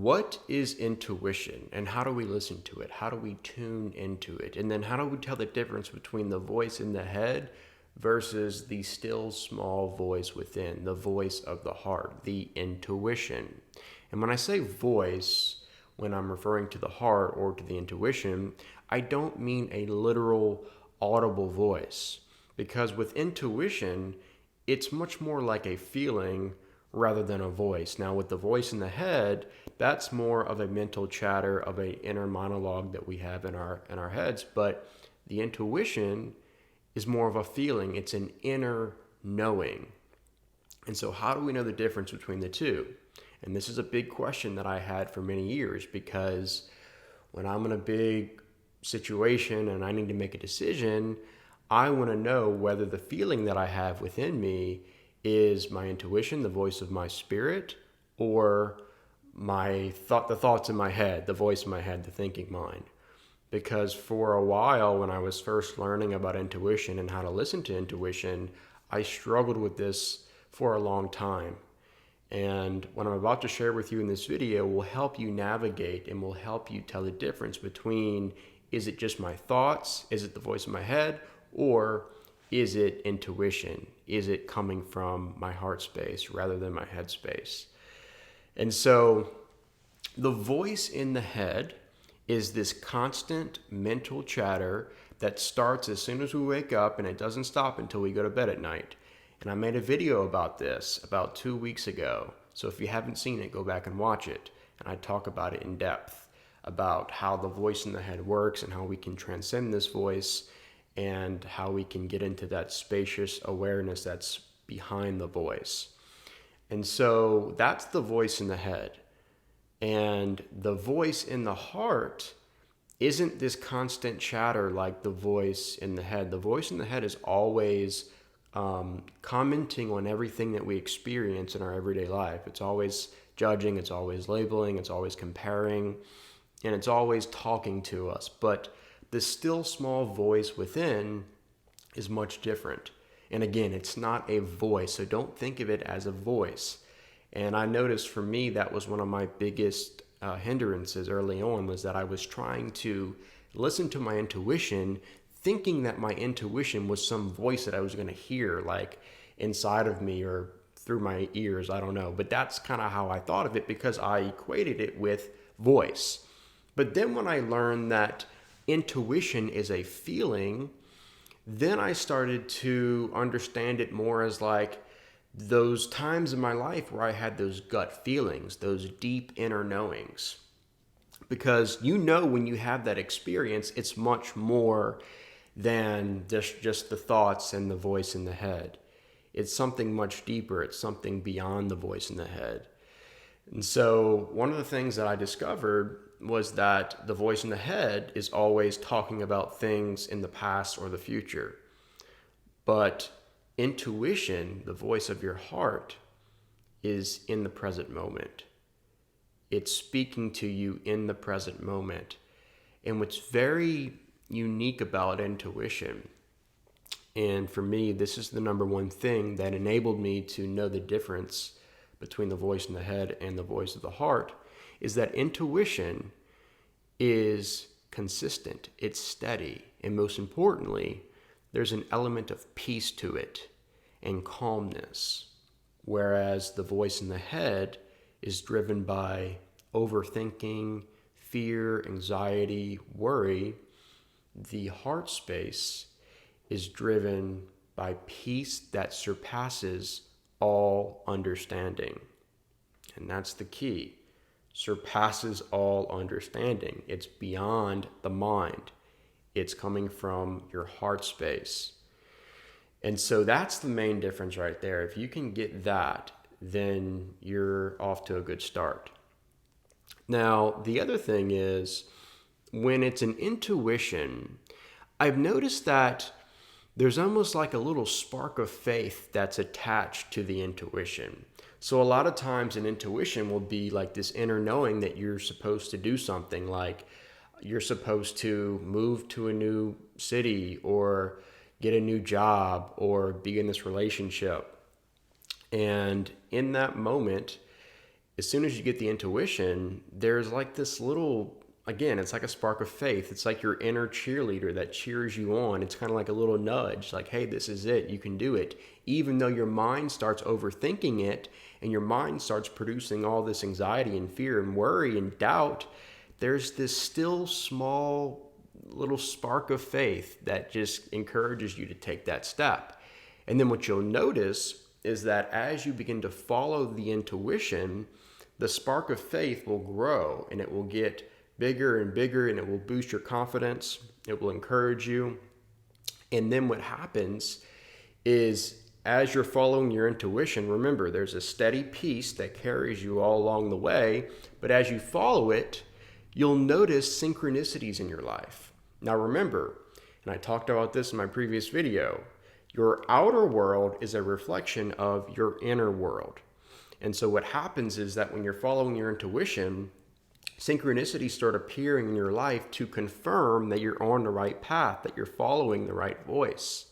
what is intuition and how do we listen to it? How do we tune into it? And then how do we tell the difference between the voice in the head versus the still small voice within, the voice of the heart, the intuition? And when I say voice, when I'm referring to the heart or to the intuition, I don't mean a literal audible voice, because with intuition, it's much more like a feeling rather than a voice. Now, with the voice in the head, that's more of a mental chatter of a inner monologue that we have in our heads. But the intuition is more of a feeling. It's an inner knowing. And so, how do we know the difference between the two? And this is a big question that I had for many years, because when I'm in a big situation and I need to make a decision, I want to know whether the feeling that I have within me is my intuition, the voice of my spirit, or the thoughts in my head, the voice in my head, the thinking mind. Because for a while, when I was first learning about intuition and how to listen to intuition, I struggled with this for a long time. And what I'm about to share with you in this video will help you navigate and will help you tell the difference between, is it just my thoughts? Is it the voice in my head? Or is it intuition? Is it coming from my heart space rather than my head space? And so the voice in the head is this constant mental chatter that starts as soon as we wake up and it doesn't stop until we go to bed at night. And I made a video about this about 2 weeks ago. So if you haven't seen it, go back and watch it. And I talk about it in depth, about how the voice in the head works and how we can transcend this voice and how we can get into that spacious awareness that's behind the voice. And so that's the voice in the head. And the voice in the heart isn't this constant chatter like the voice in the head. The voice in the head is always commenting on everything that we experience in our everyday life. It's always judging, it's always labeling, it's always comparing, and it's always talking to us. But the still small voice within is much different. And again, it's not a voice, so don't think of it as a voice. And I noticed for me, that was one of my biggest hindrances early on, was that I was trying to listen to my intuition, thinking that my intuition was some voice that I was going to hear like inside of me or through my ears, I don't know. But that's kind of how I thought of it, because I equated it with voice. But then when I learned that intuition is a feeling, then I started to understand it more as like those times in my life where I had those gut feelings, those deep inner knowings. Because when you have that experience, it's much more than just the thoughts and the voice in the head. It's something much deeper. It's something beyond the voice in the head. And so one of the things that I discovered was that the voice in the head is always talking about things in the past or the future. But intuition, the voice of your heart, is in the present moment. It's speaking to you in the present moment. And what's very unique about intuition, and for me, this is the number one thing that enabled me to know the difference between the voice in the head and the voice of the heart, is that intuition is consistent, it's steady, and most importantly, there's an element of peace to it and calmness, whereas the voice in the head is driven by overthinking, fear, anxiety, worry. The heart space is driven by peace that surpasses all understanding. And that's the key. Surpasses all understanding. It's beyond the mind. It's coming from your heart space. And so that's the main difference right there. If you can get that, then you're off to a good start. Now, the other thing is, when it's an intuition, I've noticed that there's almost like a little spark of faith that's attached to the intuition. So a lot of times an intuition will be like this inner knowing that you're supposed to do something, like you're supposed to move to a new city or get a new job or be in this relationship. And in that moment, as soon as you get the intuition, there's like this little, again, it's like a spark of faith. It's like your inner cheerleader that cheers you on. It's kind of like a little nudge, like, hey, this is it. You can do it. Even though your mind starts overthinking it and your mind starts producing all this anxiety and fear and worry and doubt, there's this still small little spark of faith that just encourages you to take that step. And then what you'll notice is that as you begin to follow the intuition, the spark of faith will grow and it will get bigger and bigger, and it will boost your confidence. It will encourage you. And then what happens is, as you're following your intuition, remember, there's a steady peace that carries you all along the way. But as you follow it, you'll notice synchronicities in your life. Now remember, and I talked about this in my previous video, your outer world is a reflection of your inner world. And so what happens is that when you're following your intuition, synchronicities start appearing in your life to confirm that you're on the right path, that you're following the right voice.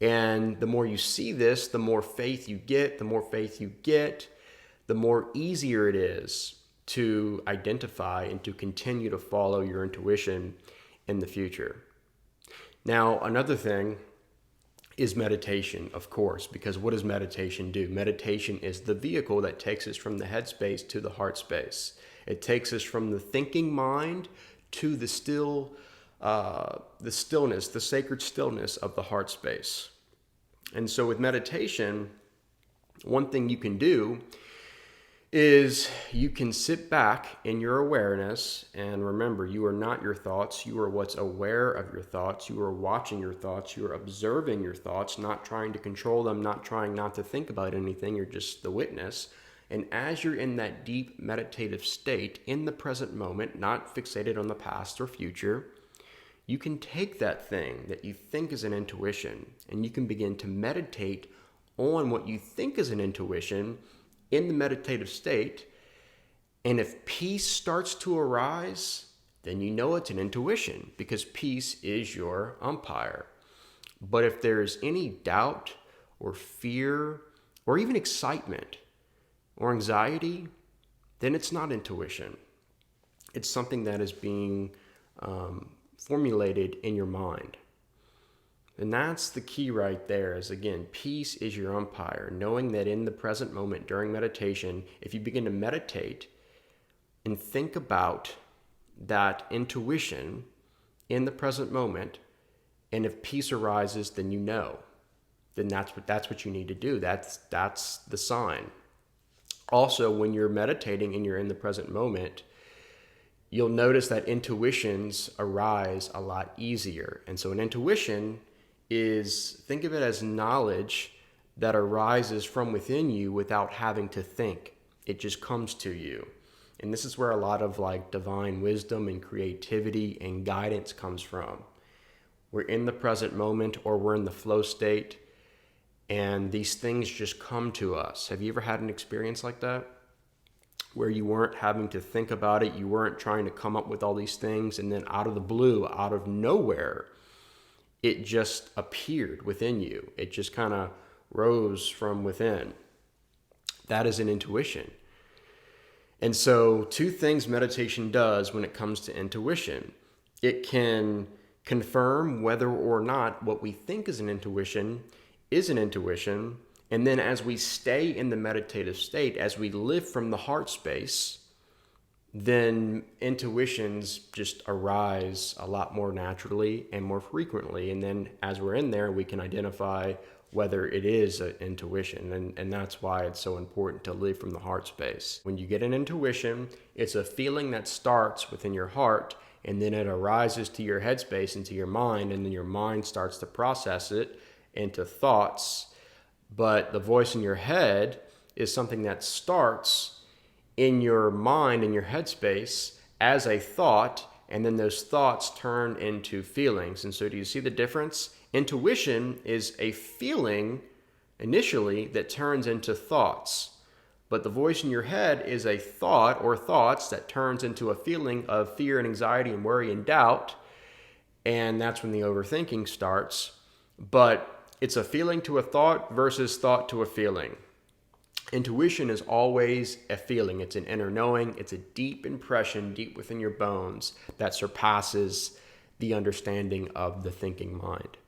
And the more you see this, the more faith you get. The more faith you get, the more easier it is to identify and to continue to follow your intuition in the future. Now, another thing is meditation, of course, because what does meditation do? Meditation is the vehicle that takes us from the headspace to the heart space. It takes us from the thinking mind to the stillness, the sacred stillness of the heart space. And so with meditation, one thing you can do is you can sit back in your awareness, and remember, you are not your thoughts. You are what's aware of your thoughts. You are watching your thoughts. You are observing your thoughts, not trying to control them, not trying not to think about anything. You're just the witness. And as you're in that deep meditative state, in the present moment, not fixated on the past or future, you can take that thing that you think is an intuition, and you can begin to meditate on what you think is an intuition in the meditative state. And if peace starts to arise, then you know it's an intuition, because peace is your umpire. But if there's any doubt or fear or even excitement or anxiety, then it's not intuition. It's something that is being formulated in your mind. And that's the key right there, is, again, peace is your umpire. Knowing that in the present moment during meditation, if you begin to meditate and think about that intuition in the present moment, and if peace arises, then you know. Then that's what you need to do. That's the sign. Also, when you're meditating and you're in the present moment, you'll notice that intuitions arise a lot easier. And so an intuition is, think of it as knowledge that arises from within you without having to think. It just comes to you. And this is where a lot of like divine wisdom and creativity and guidance comes from. We're in the present moment, or we're in the flow state, and these things just come to us. Have you ever had an experience like that, where you weren't having to think about it, you weren't trying to come up with all these things, and then out of the blue, out of nowhere, it just appeared within you? It just kind of rose from within. That is an intuition. And so 2 things meditation does when it comes to intuition. It can confirm whether or not what we think is an intuition is an intuition. And then as we stay in the meditative state, as we live from the heart space, then intuitions just arise a lot more naturally and more frequently. And then as we're in there, we can identify whether it is an intuition. And that's why it's so important to live from the heart space. When you get an intuition, it's a feeling that starts within your heart, and then it arises to your headspace, into your mind, and then your mind starts to process it into thoughts. But the voice in your head is something that starts in your mind, in your headspace, as a thought, and then those thoughts turn into feelings. And so do you see the difference? Intuition is a feeling initially that turns into thoughts. But the voice in your head is a thought or thoughts that turns into a feeling of fear and anxiety and worry and doubt. And that's when the overthinking starts. But it's a feeling to a thought versus thought to a feeling. Intuition is always a feeling. It's an inner knowing. It's a deep impression deep within your bones that surpasses the understanding of the thinking mind.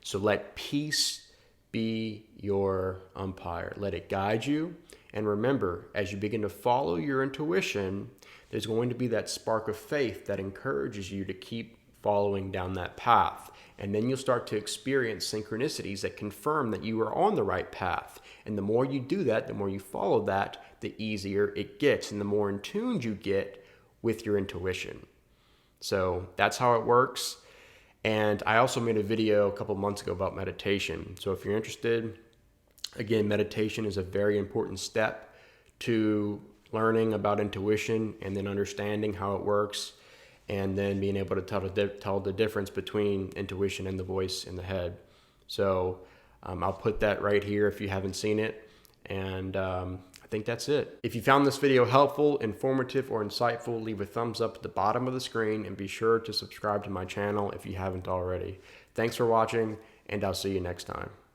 So let peace be your umpire. Let it guide you. And remember, as you begin to follow your intuition, there's going to be that spark of faith that encourages you to keep following down that path. And then you'll start to experience synchronicities that confirm that you are on the right path. And the more you do that, the more you follow that, the easier it gets and the more in tune you get with your intuition. So that's how it works. And I also made a video a couple months ago about meditation. So if you're interested, again, meditation is a very important step to learning about intuition and then understanding how it works, and then being able to tell the difference between intuition and the voice in the head. So I'll put that right here if you haven't seen it. And I think that's it. If you found this video helpful, informative, or insightful, leave a thumbs up at the bottom of the screen and be sure to subscribe to my channel if you haven't already. Thanks for watching, and I'll see you next time.